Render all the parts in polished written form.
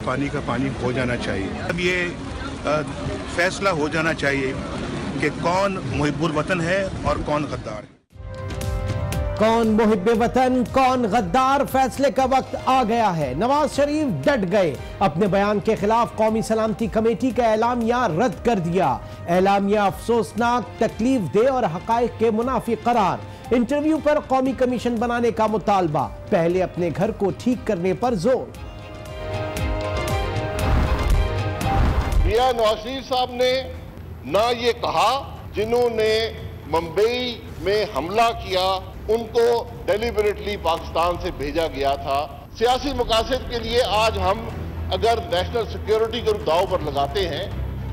पानी का पानी हो जाना चाहिए। अब ये फैसला हो जाना चाहिए कि कौन मुहिब्बुल वतन है और कौन गद्दार है। कौन मुहिब्बे वतन कौन गद्दार, फैसले का वक्त आ गया है। नवाज शरीफ डट गए, अपने बयान के खिलाफ कौमी सलामती कमेटी का एलामिया रद्द कर दिया। एलामिया अफसोसनाक, तकलीफ दे और हकायक के मुनाफी करार। इंटरव्यू पर कौमी कमीशन बनाने का मुतालबा, पहले अपने घर को ठीक करने पर जोर। मियां नवाज शरीफ साहब ने ना ये कहा जिन्होंने मुंबई में हमला किया उनको डेलिबरेटली पाकिस्तान से भेजा गया था। सियासी मकासद के लिए आज हम अगर नेशनल सिक्योरिटी को दांव पर लगाते हैं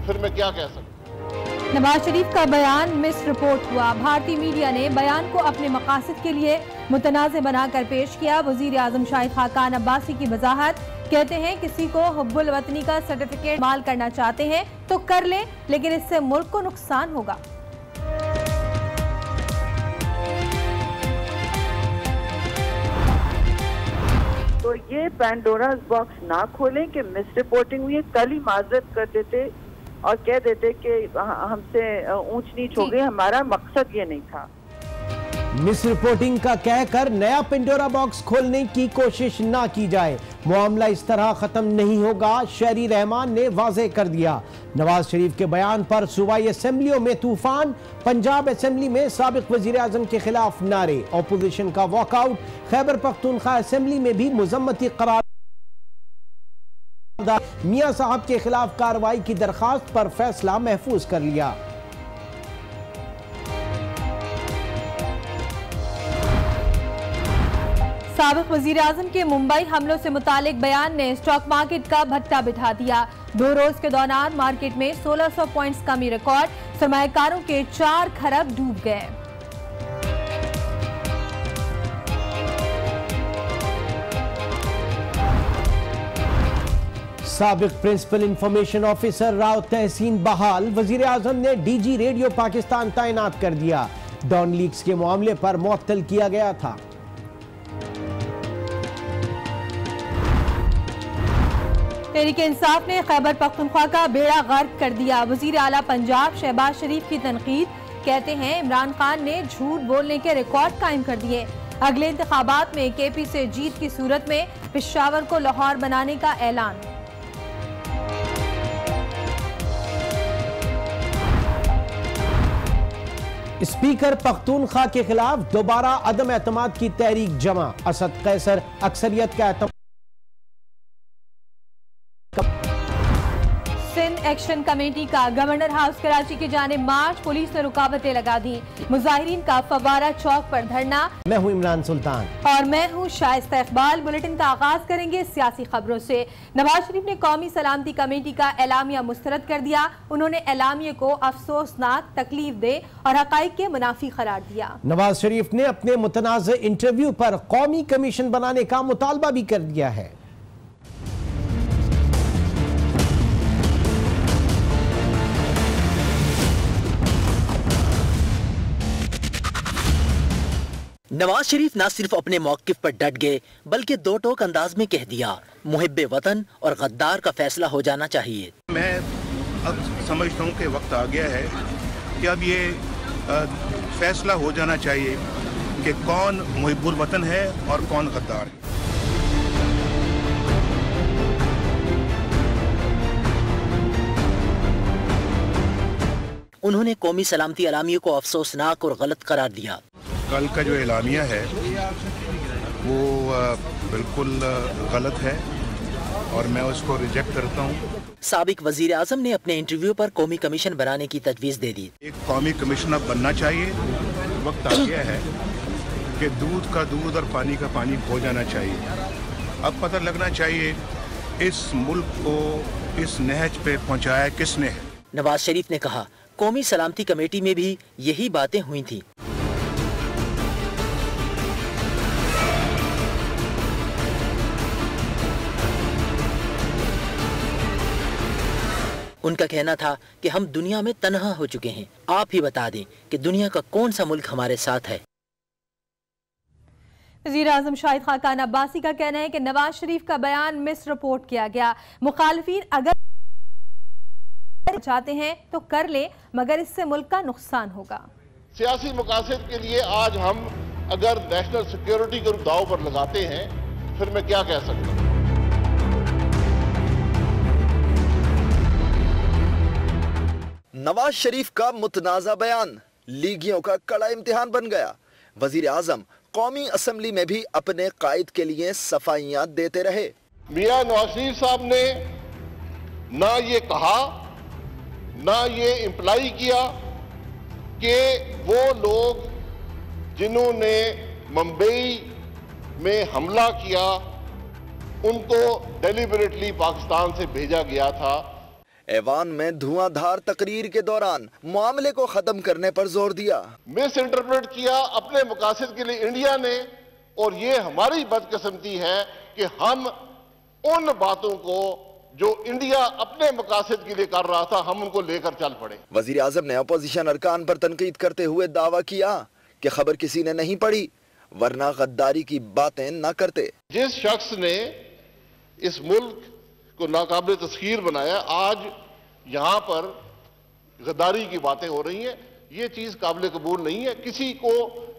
फिर मैं क्या कह सकता। नवाज शरीफ का बयान मिस रिपोर्ट हुआ। भारतीय मीडिया ने बयान को अपने मकासद के लिए मुतनाज़े बनाकर पेश किया। वजीर आजम शाहिद खाकान अब्बासी की वजाहत, कहते हैं किसी को हुब्बुल वतनी का सर्टिफिकेट इस्तेमाल करना चाहते हैं तो कर लें, लेकिन इससे मुल्क को नुकसान होगा। तो ये पैंडोरास बॉक्स ना खोलें कि मिस रिपोर्टिंग हुई है, कल ही माजरत कर देते और कह देते कि हमसे ऊंच नीच हो गई, हमारा मकसद ये नहीं था। मिस रिपोर्टिंग का कहकर नया पेंडोरा बॉक्स खोलने की कोशिश ना की जाए, मामला इस तरह खत्म नहीं होगा, शहरी रहमान ने वाजे कर दिया। नवाज शरीफ के बयान पर सूबाई असेंबलियों में तूफान, पंजाब असेंबली में साबिक वजीर आजम के खिलाफ नारे, अपोजिशन का वॉकआउट, खैबर पख्तूनख्वा असेंबली में भी मुजम्मती करार। मियां साहब के खिलाफ कार्रवाई की दरखास्त पर फैसला महफूज कर लिया। साबिक वजीर आजम के मुंबई हमलों से मुतालिक बयान ने स्टॉक मार्केट का भट्टा बिठा दिया। 2 रोज के दौरान मार्केट में 1600 पॉइंट्स कमी रिकॉर्ड, सरमायाकारों के 4 खरब डूब गए। साबिक प्रिंसिपल इंफॉर्मेशन ऑफिसर राव तहसीन बहाल, वजीर आजम ने डीजी रेडियो पाकिस्तान तैनात कर दिया। डॉन लीक्स के मामले पर मुअत्तल किया गया था। तहरीक इंसाफ ने खैबर पख्तूनख्वा का बेड़ा गर्क कर दिया। वजीर आला पंजाब शहबाज शरीफ की तनकीद, कहते हैं इमरान खान ने झूठ बोलने के रिकॉर्ड कायम कर दिए। अगले इंतखाबात में केपी से जीत की सूरत में पेशावर को लाहौर बनाने का ऐलान। स्पीकर पख्तूनख्वा के खिलाफ दोबारा अदम एतमाद की तहरीक जमा, असद कैसर अक्सरियत का एतमाद। सिंध एक्शन कमेटी का गवर्नर हाउस कराची की जानिब मार्च, पुलिस ने रुकावटें लगा दी। मुजाहिरीन का फवारा चौक पर धरना। मैं हूं इमरान सुल्तान और मैं हूं शाइस्ता इकबाल। बुलेटिन का आगाज करेंगे सियासी खबरों से। नवाज शरीफ ने कौमी सलामती कमेटी का एलामिया मुस्तरद कर दिया। उन्होंने एलामिया को अफसोसनाक, तकलीफ दे और हकाइक के मुनाफी करार दिया। नवाज शरीफ ने अपने मुतनाज़ इंटरव्यू पर कौमी कमीशन बनाने का मुतालबा भी कर दिया है। नवाज शरीफ न सिर्फ अपने मौक़िफ़ पर डट गए बल्कि दो टोक अंदाज में कह दिया, मुहिब्बे वतन और गद्दार का फैसला हो जाना चाहिए। मैं अब समझता हूँ कि वक्त आ गया है कि अब ये फैसला हो जाना चाहिए कि कौन मुहिब्बुल वतन है और कौन गद्दार है। उन्होंने कौमी सलामती एलामिया को अफसोसनाक और गलत करार दिया। कल का जो एलामिया है वो बिल्कुल गलत है और मैं उसको रिजेक्ट करता हूँ। साबिक वजीर आजम ने अपने इंटरव्यू पर कौमी कमीशन बनाने की तजवीज़ दे दी। एक कौमी कमीशन अब बनना चाहिए। वक्त आ गया है कि दूध का दूध और पानी का पानी हो जाना चाहिए। अब पता लगना चाहिए इस मुल्क को इस नहज पे पहुँचाया किसने है। नवाज शरीफ ने कहा, कौमी सलामती कमेटी में भी यही बातें हुई थी। उनका कहना था कि हम दुनिया में तन्हा हो चुके हैं। आप ही बता दें कि दुनिया का कौन सा मुल्क हमारे साथ है। वज़ीर-ए-आज़म शाहिद खाकान अब्बासी का कहना है कि नवाज शरीफ का बयान मिस रिपोर्ट किया गया। मुखालिफिन अगर चाहते हैं तो कर ले, मगर इससे मुल्क का नुकसान होगा। सियासी मकासद के लिए आज हम अगर नेशनल सिक्योरिटी को दांव पर लगाते हैं, फिर मैं क्या कह सकता हूं। नवाज शरीफ का मुतनाज़ा बयान लीगियों का कड़ा इम्तिहान बन गया। वजीर आजम कौमी असम्बली में भी अपने कायद के लिए सफाइयां देते रहे। मियां नवाज शरीफ साहब ने ना ये कहा, ना ये इम्प्लाई किया कि वो लोग जिन्होंने मुंबई में हमला किया उनको डेलिबरेटली पाकिस्तान से भेजा गया था। ऐवान में धुआंधार तकरीर के दौरान मामले को खत्म करने पर जोर दिया। मिस इंटरप्रेट किया अपने मकासद के लिए इंडिया ने, और ये हमारी बदकिस्मती है कि हम उन बातों को जो इंडिया अपने मकासद के लिए कर रहा था, हम उनको लेकर चल पड़े। वजीर आजम ने अपोजिशन अरकान पर तनकीद करते हुए दावा किया कि खबर किसी ने नहीं पढ़ी, वरना गद्दारी की बातें न करते। जिस शख्स ने इस मुल्क को नाकाबिल तस्खीर बनाया, आज यहां पर गद्दारी की बातें हो रही हैं, ये चीज काबिल कबूल नहीं है। किसी को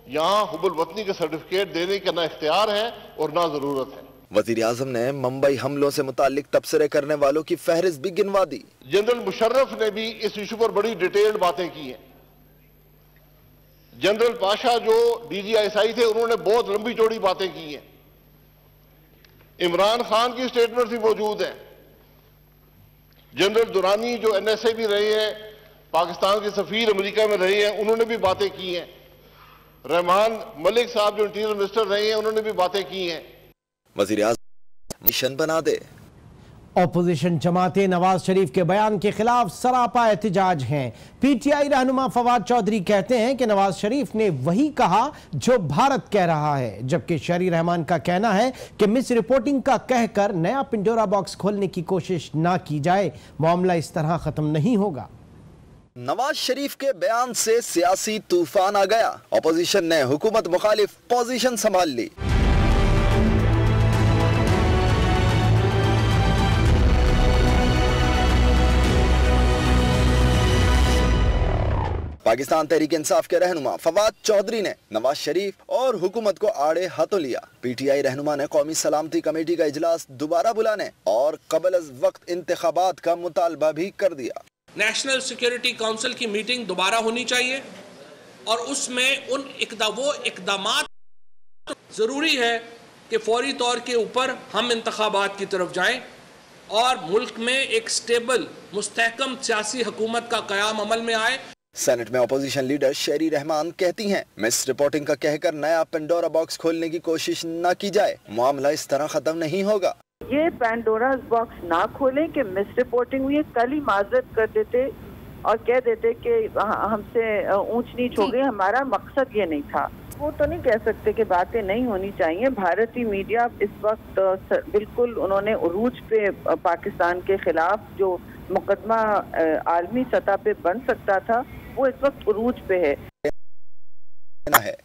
यहां हुबुल वतनी का सर्टिफिकेट देने का ना इख्तियार है और ना जरूरत है। वजीर आजम ने मुंबई हमलों से मुतालिक तबसरे करने वालों की फहरिस्त भी गिनवा दी। जनरल मुशर्रफ ने भी इस इशू पर बड़ी डिटेल्ड बातें की हैं। जनरल पाशा जो DGI थे, उन्होंने बहुत लंबी चौड़ी बातें की हैं। इमरान खान की स्टेटमेंट भी मौजूद है। जनरल दुरानी जो NSA भी रहे हैं, पाकिस्तान के सफीर अमेरिका में रहे हैं, उन्होंने भी बातें की हैं। रहमान मलिक साहब जो इंटीरियर मिनिस्टर रहे हैं, उन्होंने भी बातें की हैं। वजीर आज़म मिशन बना दे। ऑपोजिशन जमातें नवाज शरीफ के बयान के खिलाफ सरापा एहतजाज हैं। PTI रहनुमा फवाद चौधरी कहते हैं कि नवाज शरीफ ने वही कहा जो भारत कह रहा है, जबकि शहरी रहमान का कहना है कि मिस रिपोर्टिंग का कहकर नया पिंडोरा बॉक्स खोलने की कोशिश ना की जाए, मामला इस तरह खत्म नहीं होगा। नवाज शरीफ के बयान से सियासी तूफान आ गया। ऑपोजिशन ने हुकूमत मुखालिफ पोजीशन संभाल ली। पाकिस्तान तहरीक इंसाफ के रहनुमा फवाद चौधरी ने नवाज शरीफ और हुकूमत को आड़े हाथों लिया। PTI रहनुमा ने कौमी सलामती कमेटी का इजलास दोबारा बुलाने और कबल अज वक्त इंतखाबात का मुतालबा भी कर दिया। नेशनल सिक्योरिटी काउंसिल की मीटिंग दोबारा होनी चाहिए और उसमें वो इकदामात जरूरी है कि फौरी तौर के ऊपर हम इंतखाबात की तरफ जाएं और मुल्क में एक स्टेबल मुस्तहकम सियासी हुकूमत का क़याम अमल में आए। सेनेट में अपोजिशन लीडर शहरी रहमान कहती हैं, मिस रिपोर्टिंग का कहकर नया पेंडोरा बॉक्स खोलने की कोशिश न की जाए, मामला इस तरह खत्म नहीं होगा। ये पेंडोरा बॉक्स ना खोलें कि मिस रिपोर्टिंग हुई, कल ही माजरत कर देते और कह देते कि हमसे ऊंच नीच हो गई, हमारा मकसद ये नहीं था। वो तो नहीं कह सकते कि बातें नहीं होनी चाहिए। भारतीय मीडिया इस वक्त बिल्कुल उन्होंने उरूज पे पाकिस्तान के खिलाफ जो मुकदमा आलमी सतह पे बन सकता था, वो इस वक्त उरूज पे है।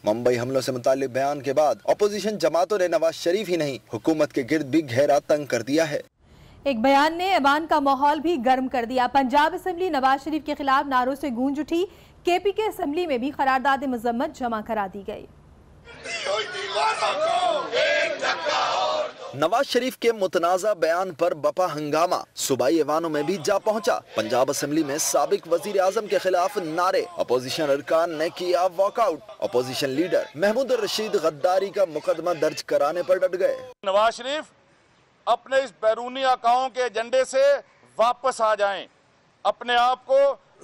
मुंबई हमलों से मुतालिक बयान के बाद अपोजिशन जमातों ने नवाज शरीफ ही नहीं, हुकूमत के गिर्द भी घेरा तंग कर दिया है। एक बयान ने ऐवान का माहौल भी गर्म कर दिया। पंजाब असम्बली नवाज शरीफ के खिलाफ नारों से गूंज उठी। KP के असम्बली में भी करारदाद मजम्मत जमा करा दी गई। नवाज शरीफ के मुतनाज़ा बयान पर बपा हंगामा सूबाई ऐवानों में भी जा पहुंचा। पंजाब असेंबली में साबिक वजीर आजम के खिलाफ नारे, अपोजिशन अरकान ने किया walkout. Opposition leader Mahmood Rashid गद्दारी का मुकदमा दर्ज कराने पर डट गए। नवाज शरीफ अपने इस बैरूनी आकाओं के एजेंडे से वापस आ जाएं। अपने आप को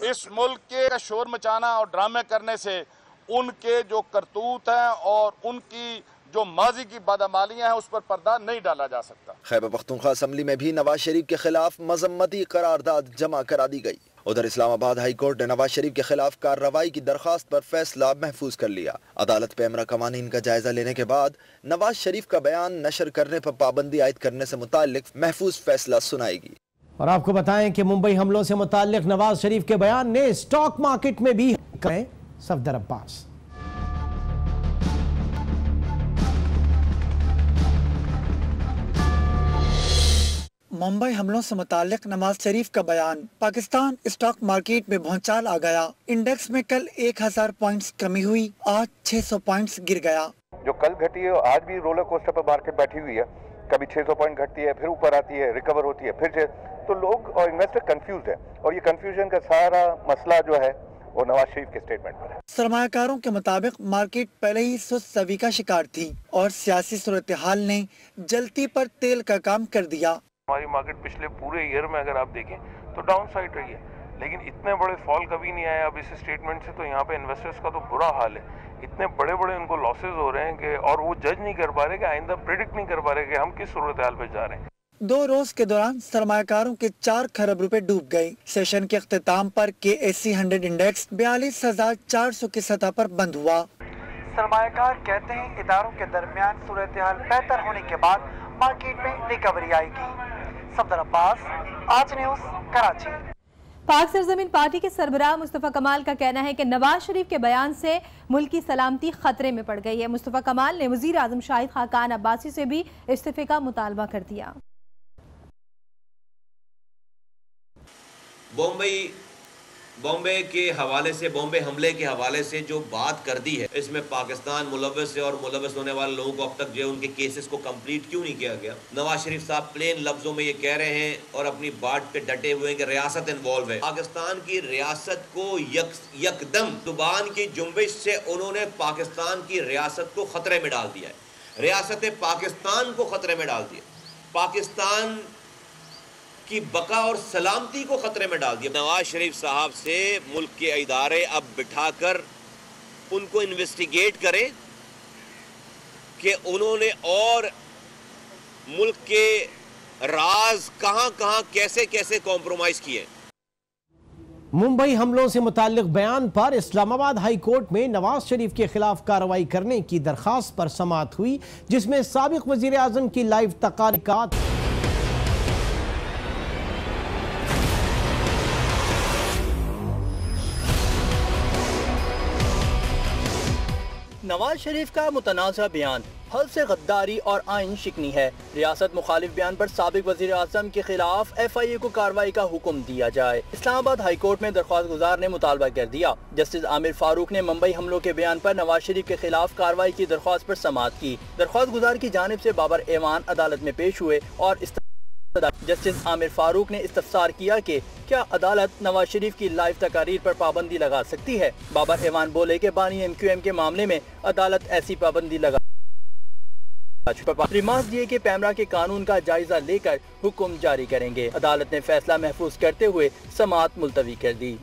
इस मुल्क के शोर मचाना और ड्रामे करने से उनके जो करतूत हैं और उनकी जो माजी की बदअमालियां हैं उस पर पर्दा नहीं डाला जा सकता। खैबर पख्तूनख्वा असेंबली में भी नवाज शरीफ के खिलाफ मजम्मती करारदाद जमा करा दी गई। उधर इस्लामाबाद हाई कोर्ट ने नवाज शरीफ के खिलाफ कार्रवाई की दरखास्त पर फैसला महफूज कर लिया। अदालत पे अमरा कवानीन का जायजा लेने के बाद नवाज शरीफ का बयान नशर करने पर पाबंदी आयद करने से मुताल्लिक महफूज फैसला सुनाएगी। और आपको बताएं कि मुंबई हमलों से मुताल्लिक नवाज शरीफ के बयान ने स्टॉक मार्केट में भी सफदर अब्बास। मुंबई हमलों से मुताल्लिक नवाज शरीफ का बयान। पाकिस्तान स्टॉक मार्केट में भौचाल आ गया। इंडेक्स में कल 1000 पॉइंट्स कमी हुई, आज 600 पॉइंट्स गिर गया। जो कल घटी है आज भी रोलर कोस्टर पर मार्केट बैठी हुई है। कभी 600 पॉइंट घटती है, फिर ऊपर आती है, रिकवर होती है, फिर तो लोग और इन्वेस्टर कंफ्यूज है और ये कंफ्यूजन का सारा मसला जो है वो नवाज शरीफ के स्टेटमेंट पर है। सरमायाकारों के मुताबिक मार्केट पहले ही सुस्ती का शिकार थी और सियासी सूरत हाल ने जलती पर तेल का काम कर दिया। हमारी मार्केट पिछले पूरे ईयर में अगर आप देखें तो डाउन साइड रही है, लेकिन इतने बड़े फॉल कभी नहीं आए। अब इस स्टेटमेंट से तो यहाँ पे इन्वेस्टर्स का तो बुरा हाल है। इतने बड़े बड़े उनको लॉसेज हो रहे हैं कि और वो जज नहीं कर पा रहे कि आइंदा प्रेडिक्ट नहीं कर पा रहे कि हम किस सूरत हाल पे जा रहे हैं। 2 रोज के दौरान सरमायाकारों के 4 खरब रुपए डूब गए। सेशन के अख्तिताम पर KSE 100 इंडेक्स 42,400 की सतह पर बंद हुआ। सरमायाकार कहते हैं इदारों के दरमियान सूरत हाल बेहतर होने के बाद मार्केट में रिकवरी आएगी। सफदर अब्बास, आज न्यूज़, कराची। पाक सरजमीन पार्टी के सरबराह मुस्तफ़ा कमाल का कहना है कि नवाज शरीफ के बयान से मुल्क की सलामती खतरे में पड़ गई है। मुस्तफ़ा कमाल ने वज़ीर आज़म शाहिद खाकान अब्बासी से भी इस्तीफे का मुतालबा कर दिया। बॉम्बे के हवाले से, बॉम्बे हमले के हवाले से जो बात कर दी है, इसमें पाकिस्तान मुलव्वस है और मुलव्वस होने वाले लोगों को अब तक जो उनके केसेस को कंप्लीट क्यों नहीं किया गया। नवाज शरीफ साहब प्लेन लफ्जों में ये कह रहे हैं और अपनी बात पे डटे हुए हैं कि रियासत इन्वॉल्व है। पाकिस्तान की रियासत को यकदम जुबान की जुम्बिश से उन्होंने पाकिस्तान की रियासत को खतरे में डाल दिया है, रियासत पाकिस्तान को खतरे में डाल दिया, पाकिस्तान की बका और सलामती को खतरे में डाल दिया। नवाज शरीफ साहब से मुल्क के इदारे अब बिठाकर उनको इन्वेस्टिगेट करें कि उन्होंने और मुल्क के राज कहां-कहां कैसे-कैसे कॉम्प्रोमाइज किए। मुंबई हमलों से मुताल्लिक बयान पर इस्लामाबाद हाई कोर्ट में नवाज शरीफ के खिलाफ कार्रवाई करने की दरखास्त पर समाअत हुई, जिसमें साबिक वजीर आजम की लाइव तकारीकात नवाज शरीफ का मुतनाज़ा बयान हल से गद्दारी और आइन शिकनी है। रियासत मुखालिफ बयान पर साबिक वजीर आज़म के खिलाफ FIA को कार्रवाई का हुक्म दिया जाए। इस्लामाबाद हाई कोर्ट में दरख्वास्त गुजार ने मुतालबा कर दिया। जस्टिस आमिर फारूक ने मुंबई हमलों के बयान पर नवाज शरीफ के खिलाफ कार्रवाई की दरख्वास्त पर समाअत की। दरख्वास्त गुजार की जानिब से बाबर ऐवान अदालत में पेश हुए और जस्टिस आमिर फारूक ने इस्तफसार किया कि क्या अदालत नवाज शरीफ की लाइव तकारीर पर पाबंदी लगा सकती है। बाबर ऐवान बोले कि बानी MQM के मामले में अदालत ऐसी पाबंदी लगा रिमार्क दिए कि पैमरा के कानून का जायजा लेकर हुक्म जारी करेंगे। अदालत ने फैसला महफूज करते हुए समाअत मुलतवी कर दी।